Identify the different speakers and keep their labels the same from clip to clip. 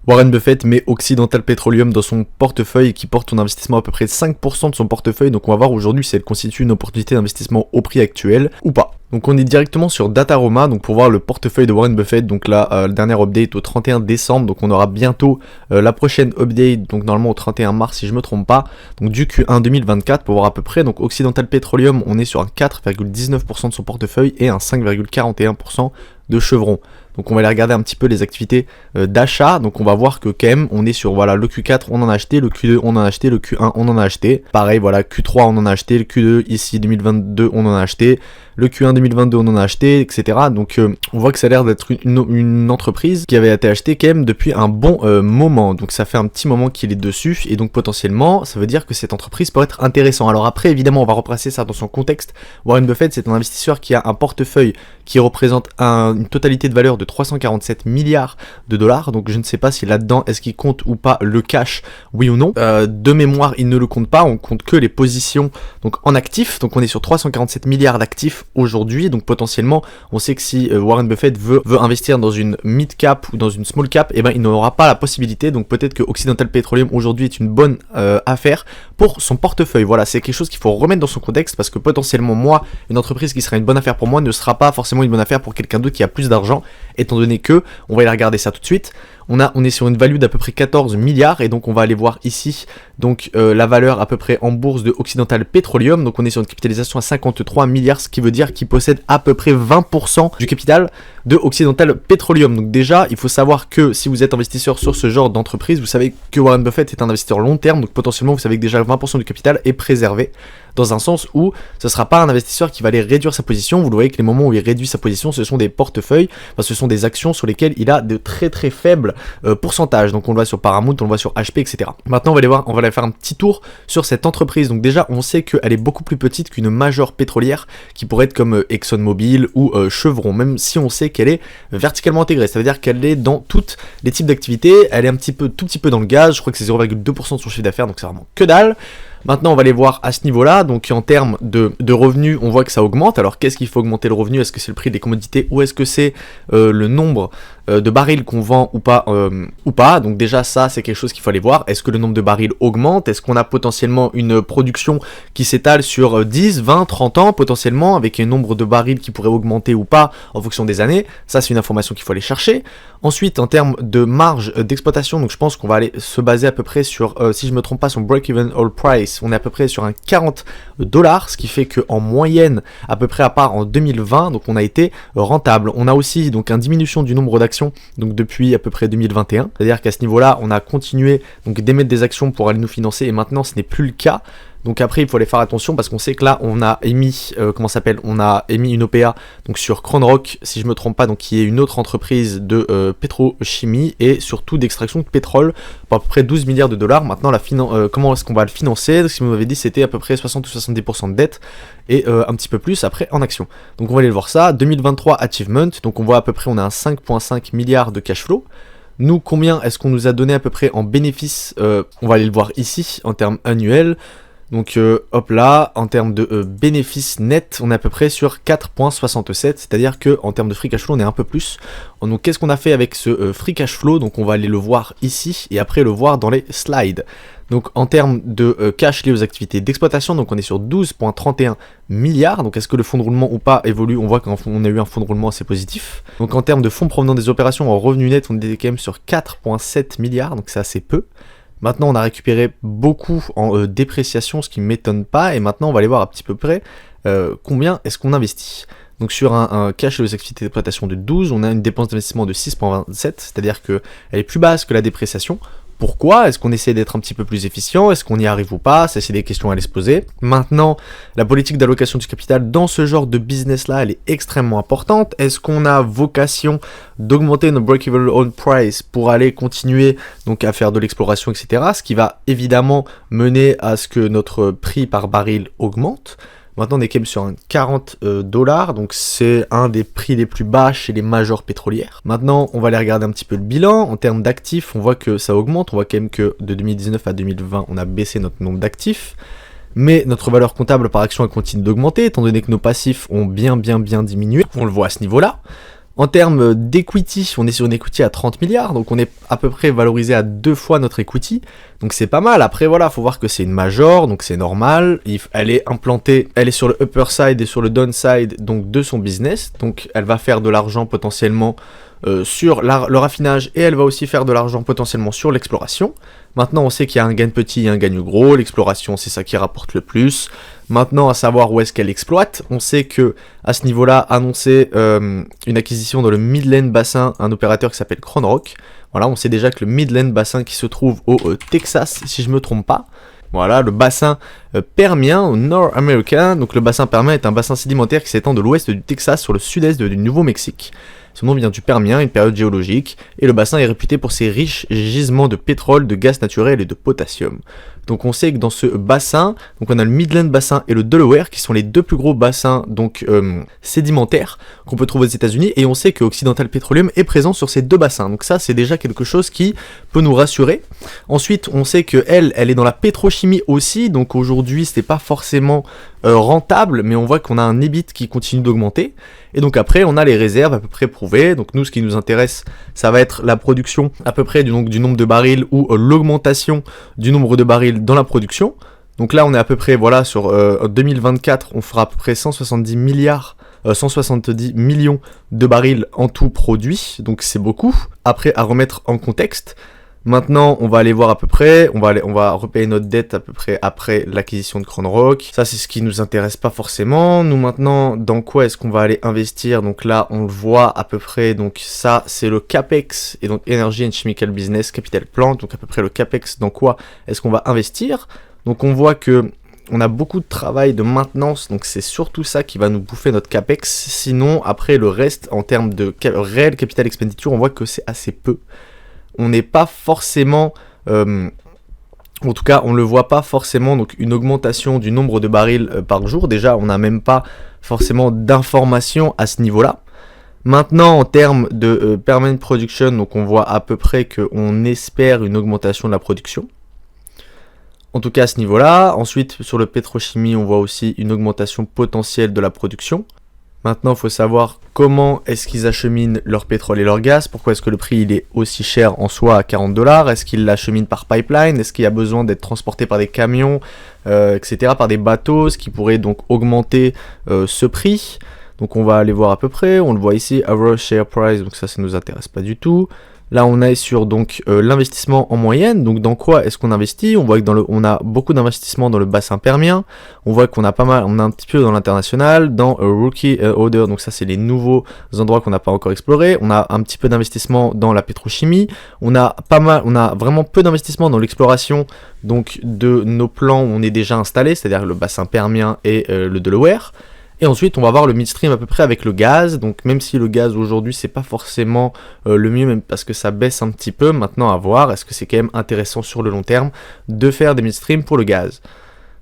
Speaker 1: Warren Buffett met Occidental Petroleum dans son portefeuille qui porte son investissement à peu près 5% de son portefeuille. Donc on va voir aujourd'hui si elle constitue une opportunité d'investissement au prix actuel ou pas. Donc on est directement sur Dataroma, donc pour voir le portefeuille de Warren Buffett. Donc là, le dernier update au 31 décembre, donc on aura bientôt la prochaine update, donc normalement au 31 mars si je me trompe pas, donc du Q1 2024 pour voir à peu près. Donc Occidental Petroleum, on est sur un 4,19% de son portefeuille et un 5,41% de Chevron. Donc on va aller regarder un petit peu les activités d'achat. Donc on va voir que quand même on est sur voilà le Q4 on en a acheté, le Q2 on en a acheté, le Q1 on en a acheté. Pareil voilà Q3 on en a acheté, le Q2 ici 2022 on en a acheté, le Q1 2022 on en a acheté, etc. Donc on voit que ça a l'air d'être une entreprise qui avait été achetée quand même depuis un bon moment. Donc ça fait un petit moment qu'il est dessus et donc potentiellement ça veut dire que cette entreprise peut être intéressante. Alors après évidemment on va replacer ça dans son contexte. Warren Buffett c'est un investisseur qui a un portefeuille qui représente une totalité de valeur de 347 milliards de dollars. Donc je ne sais pas si là-dedans est-ce qu'il compte ou pas le cash, oui ou non. De mémoire il ne le compte pas, on compte que les positions donc en actifs. Donc on est sur 347 milliards d'actifs aujourd'hui. Donc potentiellement on sait que si Warren Buffett veut investir dans une mid cap ou dans une small cap, et ben il n'aura pas la possibilité. Donc peut-être que Occidental Petroleum aujourd'hui est une bonne affaire pour son portefeuille. Voilà, c'est quelque chose qu'il faut remettre dans son contexte parce que potentiellement moi, une entreprise qui sera une bonne affaire pour moi ne sera pas forcément une bonne affaire pour quelqu'un d'autre qui a plus d'argent, étant donné que, on va aller regarder ça tout de suite, on est sur une value d'à peu près 14 milliards et donc on va aller voir ici donc la valeur à peu près en bourse de Occidental Petroleum. Donc on est sur une capitalisation à 53 milliards, ce qui veut dire qu'il possède à peu près 20% du capital de Occidental Petroleum. Donc déjà il faut savoir que si vous êtes investisseur sur ce genre d'entreprise, vous savez que Warren Buffett est un investisseur long terme, donc potentiellement vous savez que déjà 20% du capital est préservé, dans un sens où ce ne sera pas un investisseur qui va aller réduire sa position. Vous le voyez que les moments où il réduit sa position, ce sont des portefeuilles, ce sont des actions sur lesquelles il a de très très faibles pourcentages. Donc on le voit sur Paramount, on le voit sur HP, etc. Maintenant on va aller faire un petit tour sur cette entreprise. Donc déjà on sait qu'elle est beaucoup plus petite qu'une majeure pétrolière qui pourrait être comme ExxonMobil ou Chevron, même si on sait qu'elle est verticalement intégrée. Ça veut dire qu'elle est dans tous les types d'activités. Elle est tout petit peu dans le gaz, je crois que c'est 0,2% de son chiffre d'affaires, donc c'est vraiment que dalle. Maintenant on va aller voir à ce niveau-là, donc en termes de revenus, on voit que ça augmente. Alors qu'est-ce qu'il faut augmenter le revenu? Est-ce que c'est le prix des commodités ou est-ce que c'est le nombre de barils qu'on vend ou pas? Donc déjà ça c'est quelque chose qu'il faut aller voir. Est-ce que le nombre de barils augmente? Est-ce qu'on a potentiellement une production qui s'étale sur 10, 20, 30 ans potentiellement, avec un nombre de barils qui pourrait augmenter ou pas en fonction des années? Ça c'est une information qu'il faut aller chercher. Ensuite en termes de marge d'exploitation, donc je pense qu'on va aller se baser à peu près sur, si je me trompe pas, son break-even oil price, on est à peu près sur un 40 $, ce qui fait qu'en moyenne, à peu près à part en 2020, donc on a été rentable. On a aussi donc une diminution du nombre d'actions donc depuis à peu près 2021, c'est-à-dire qu'à ce niveau-là, on a continué donc d'émettre des actions pour aller nous financer et maintenant ce n'est plus le cas. Donc après il faut aller faire attention parce qu'on sait que là on a émis on a émis une OPA donc sur Cronrock si je me trompe pas, donc qui est une autre entreprise de pétrochimie et surtout d'extraction de pétrole pour à peu près 12 milliards de dollars. Maintenant comment est-ce qu'on va le financer? Si vous m'avez dit c'était à peu près 60 ou 70% de dette et un petit peu plus après en action. Donc on va aller voir ça. 2023 achievement, donc on voit à peu près on a un 5,5 milliards de cash flow. Nous, combien est-ce qu'on nous a donné à peu près en bénéfice? On va aller le voir ici en termes annuels. Donc hop là, en termes de bénéfices net, on est à peu près sur 4,67, c'est-à-dire que en termes de free cash flow, on est un peu plus. Donc qu'est-ce qu'on a fait avec ce free cash flow? Donc on va aller le voir ici et après le voir dans les slides. Donc en termes de cash lié aux activités d'exploitation, donc on est sur 12,31 milliards. Donc est-ce que le fonds de roulement ou pas évolue? On voit qu'on a eu un fonds de roulement assez positif. Donc en termes de fonds provenant des opérations en revenu net, on était quand même sur 4,7 milliards, donc c'est assez peu. Maintenant on a récupéré beaucoup en dépréciation, ce qui ne m'étonne pas, et maintenant on va aller voir un petit peu près combien est-ce qu'on investit. Donc sur un cash de activités d'exploitation de 12, on a une dépense d'investissement de 6,27, c'est-à-dire qu'elle est plus basse que la dépréciation. Pourquoi? Est-ce qu'on essaie d'être un petit peu plus efficient? Est-ce qu'on y arrive ou pas? Ça, c'est des questions à aller se poser. Maintenant, la politique d'allocation du capital dans ce genre de business-là, elle est extrêmement importante. Est-ce qu'on a vocation d'augmenter notre break-even oil price pour aller continuer donc à faire de l'exploration, etc. Ce qui va évidemment mener à ce que notre prix par baril augmente. Maintenant, on est quand même sur un 40 $, donc c'est un des prix les plus bas chez les majors pétrolières. Maintenant, on va aller regarder un petit peu le bilan. En termes d'actifs, on voit que ça augmente. On voit quand même que de 2019 à 2020, on a baissé notre nombre d'actifs. Mais notre valeur comptable par action, elle continue d'augmenter, étant donné que nos passifs ont bien diminué. On le voit à ce niveau-là. En termes d'equity, on est sur une equity à 30 milliards, donc on est à peu près valorisé à 2 fois notre equity, donc c'est pas mal. Après voilà, faut voir que c'est une major, donc c'est normal, elle est implantée, elle est sur le upper side et sur le downside donc de son business, donc elle va faire de l'argent potentiellement sur le raffinage et elle va aussi faire de l'argent potentiellement sur l'exploration. Maintenant on sait qu'il y a un gain petit et un gain gros, l'exploration c'est ça qui rapporte le plus. Maintenant à savoir où est-ce qu'elle exploite, on sait que à ce niveau-là annoncer une acquisition dans le Midland Basin, un opérateur qui s'appelle CrownRock. Voilà, on sait déjà que le Midland Basin qui se trouve au Texas si je me trompe pas. Voilà, le bassin permien, au North American. Donc le bassin permien est un bassin sédimentaire qui s'étend de l'ouest du Texas sur le sud-est du Nouveau-Mexique. Son nom vient du Permien, une période géologique, et le bassin est réputé pour ses riches gisements de pétrole, de gaz naturel et de potassium. Donc on sait que dans ce bassin, donc on a le Midland Basin et le Delaware qui sont les deux plus gros bassins donc sédimentaires qu'on peut trouver aux États-Unis, et on sait que Occidental Petroleum est présent sur ces deux bassins. Donc ça c'est déjà quelque chose qui peut nous rassurer. Ensuite on sait que elle est dans la pétrochimie aussi, donc aujourd'hui c'est pas forcément rentable, mais on voit qu'on a un EBIT qui continue d'augmenter. Et donc après on a les réserves à peu près prouvées. Donc nous ce qui nous intéresse ça va être la production à peu près du nombre de barils ou l'augmentation du nombre de barils dans la production. Donc là on est à peu près voilà sur 2024 on fera à peu près 170 millions de barils en tout produit, donc c'est beaucoup. Après à remettre en contexte. Maintenant, on va aller voir à peu près, on va repayer notre dette à peu près après l'acquisition de CrownRock. Ça, c'est ce qui nous intéresse pas forcément. Nous, maintenant, dans quoi est-ce qu'on va aller investir? Donc là, on le voit à peu près. Donc ça, c'est le CAPEX, et donc Energy and Chemical Business Capital Plan. Donc à peu près le CAPEX, dans quoi est-ce qu'on va investir? Donc on voit que on a beaucoup de travail de maintenance, donc c'est surtout ça qui va nous bouffer notre CAPEX. Sinon, après, le reste, en termes de réel capital expenditure, on voit que c'est assez peu. On n'est pas forcément, en tout cas on ne le voit pas forcément, donc une augmentation du nombre de barils par jour. Déjà on n'a même pas forcément d'informations à ce niveau-là. Maintenant en termes de permanent production, donc on voit à peu près qu'on espère une augmentation de la production. En tout cas à ce niveau-là. Ensuite sur le pétrochimie on voit aussi une augmentation potentielle de la production. Maintenant, il faut savoir comment est-ce qu'ils acheminent leur pétrole et leur gaz, pourquoi est-ce que le prix il est aussi cher en soi à 40$, est-ce qu'ils l'acheminent par pipeline, est-ce qu'il y a besoin d'être transporté par des camions, etc., par des bateaux, ce qui pourrait donc augmenter ce prix. Donc on va aller voir à peu près, on le voit ici, average share price, donc ça nous intéresse pas du tout. Là on est sur donc l'investissement en moyenne, donc dans quoi est-ce qu'on investit? On voit que on a beaucoup d'investissements dans le bassin permien, on voit qu'on a pas mal, on a un petit peu dans l'international, dans Rookie Order, donc ça c'est les nouveaux endroits qu'on n'a pas encore explorés, on a un petit peu d'investissement dans la pétrochimie, on a vraiment peu d'investissement dans l'exploration donc de nos plans où on est déjà installé, c'est-à-dire le bassin permien et le Delaware. Et ensuite on va voir le midstream à peu près avec le gaz, donc même si le gaz aujourd'hui c'est pas forcément le mieux, même parce que ça baisse un petit peu, maintenant à voir, est-ce que c'est quand même intéressant sur le long terme de faire des midstream pour le gaz.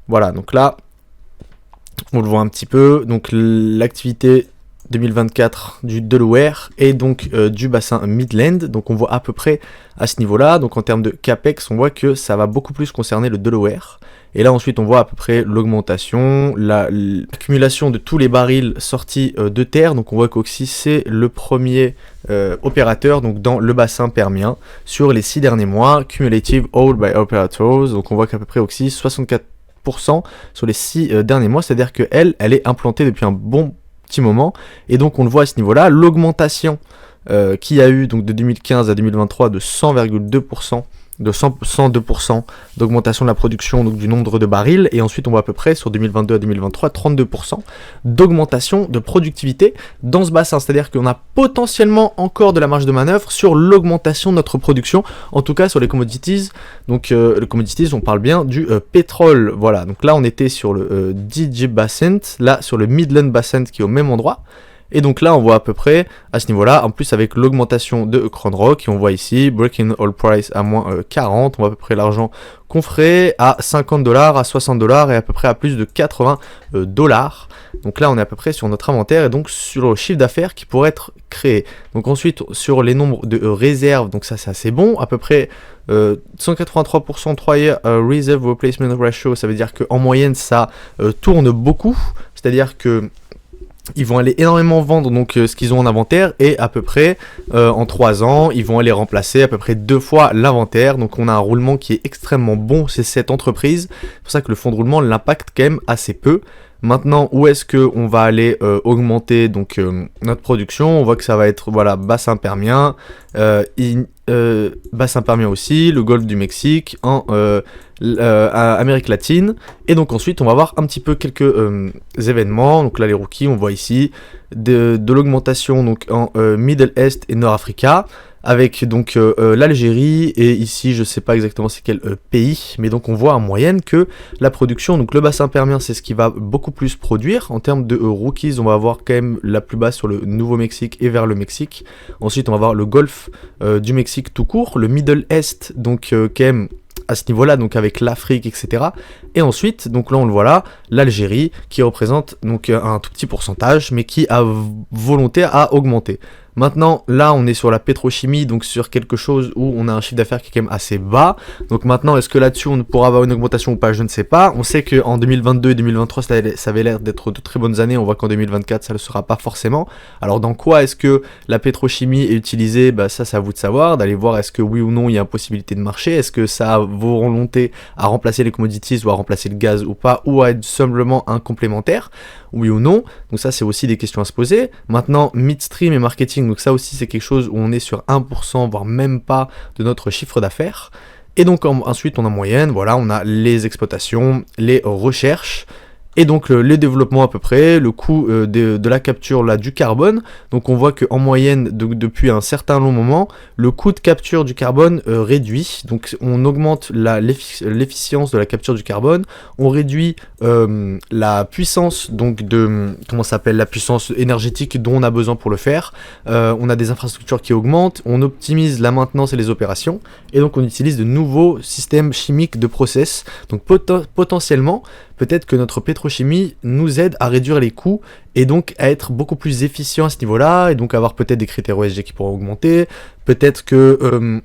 Speaker 1: Voilà, donc là on le voit un petit peu, donc l'activité 2024 du Delaware et donc du bassin Midland, donc on voit à peu près à ce niveau là, donc en termes de CAPEX on voit que ça va beaucoup plus concerner le Delaware. Et là ensuite on voit à peu près l'augmentation, l'accumulation de tous les barils sortis de terre. Donc on voit qu'Oxy c'est le premier opérateur donc dans le bassin permien sur les 6 derniers mois, cumulative oil by operators. Donc on voit qu'à peu près Oxy 64% sur les 6 derniers mois, c'est-à-dire qu'elle est implantée depuis un bon petit moment. Et donc on le voit à ce niveau-là, l'augmentation qu'il y a eu donc de 2015 à 2023 de 100,2%. De 102% d'augmentation de la production, donc du nombre de barils, et ensuite on voit à peu près sur 2022 à 2023 32% d'augmentation de productivité dans ce bassin, c'est-à-dire qu'on a potentiellement encore de la marge de manœuvre sur l'augmentation de notre production, en tout cas sur les commodities. Donc les commodities, on parle bien du pétrole. Voilà, donc là on était sur le DJ Basin, là sur le Midland Basin qui est au même endroit. Et donc là on voit à peu près à ce niveau là, en plus avec l'augmentation de CrownRock, et on voit ici Breaking Oil Price à moins 40, on voit à peu près l'argent qu'on ferait à $50, à $60 et à peu près à plus de $80. Donc là on est à peu près sur notre inventaire et donc sur le chiffre d'affaires qui pourrait être créé. Donc ensuite sur les nombres de réserves, donc ça c'est assez bon, à peu près 183% 3-year Reserve Replacement Ratio, ça veut dire qu'en moyenne ça tourne beaucoup, c'est-à-dire que Ils vont aller énormément vendre donc ce qu'ils ont en inventaire, et à peu près en 3 ans ils vont aller remplacer à peu près 2 fois l'inventaire. Donc on a un roulement qui est extrêmement bon chez cette entreprise. C'est pour ça que le fonds de roulement l'impacte quand même assez peu. Maintenant, où est-ce que on va aller augmenter donc notre production? On voit que ça va être voilà, bassin permien, bassin permien aussi, le golfe du Mexique, en Amérique latine. Et donc ensuite on va voir un petit peu quelques événements. Donc là les rookies, on voit ici de l'augmentation donc en Middle East et Nord-Africa, avec donc l'Algérie, et ici je sais pas exactement c'est quel pays, mais donc on voit en moyenne que la production, donc le bassin permien c'est ce qui va beaucoup plus produire. En termes de rookies, on va avoir quand même la plus basse sur le Nouveau-Mexique et vers le Mexique. Ensuite on va voir le golfe du Mexique tout court, le Middle East donc quand même à ce niveau-là, donc avec l'Afrique, etc. Et ensuite, donc là on le voit là, l'Algérie qui représente donc un tout petit pourcentage, mais qui a volonté à augmenter. Maintenant, là, on est sur la pétrochimie, donc sur quelque chose où on a un chiffre d'affaires qui est quand même assez bas. Donc maintenant, est-ce que là-dessus, on pourra avoir une augmentation ou pas? Je ne sais pas. On sait qu'en 2022 et 2023, ça avait l'air d'être de très bonnes années. On voit qu'en 2024, ça ne le sera pas forcément. Alors, dans quoi est-ce que la pétrochimie est utilisée? Bah, ça, c'est à vous de savoir, d'aller voir est-ce que oui ou non, il y a une possibilité de marché. Est-ce que ça a volonté à remplacer les commodities ou à remplacer le gaz ou pas, ou à être simplement un complémentaire? Oui ou non? Donc ça, c'est aussi des questions à se poser. Maintenant, midstream et marketing, donc ça aussi c'est quelque chose où on est sur 1%, voire même pas, de notre chiffre d'affaires. Et donc ensuite on a moyenne, voilà, on a les exploitations, les recherches, et donc les développements à peu près, le coût de la capture là, du carbone. Donc on voit qu'en moyenne, depuis un certain long moment, le coût de capture du carbone réduit. Donc on augmente l'efficience de la capture du carbone, on réduit la puissance donc de, comment ça s'appelle, la puissance énergétique dont on a besoin pour le faire. On a des infrastructures qui augmentent, on optimise la maintenance et les opérations, et donc on utilise de nouveaux systèmes chimiques de process. Donc potentiellement, peut-être que notre pétrochimie nous aide à réduire les coûts et donc à être beaucoup plus efficient à ce niveau-là, et donc avoir peut-être des critères ESG qui pourront augmenter. Peut-être que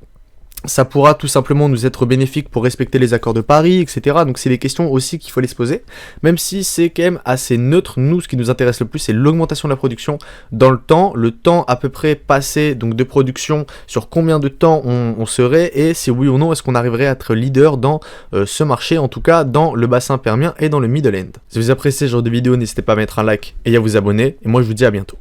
Speaker 1: ça pourra tout simplement nous être bénéfique pour respecter les accords de Paris, etc. Donc c'est des questions aussi qu'il faut aller se poser, même si c'est quand même assez neutre. Nous, ce qui nous intéresse le plus, c'est l'augmentation de la production dans le temps à peu près passé donc de production, sur combien de temps on serait, et si oui ou non est-ce qu'on arriverait à être leader dans ce marché, en tout cas dans le bassin permien et dans le Middle End. Si vous appréciez ce genre de vidéo, n'hésitez pas à mettre un like et à vous abonner, et moi je vous dis à bientôt.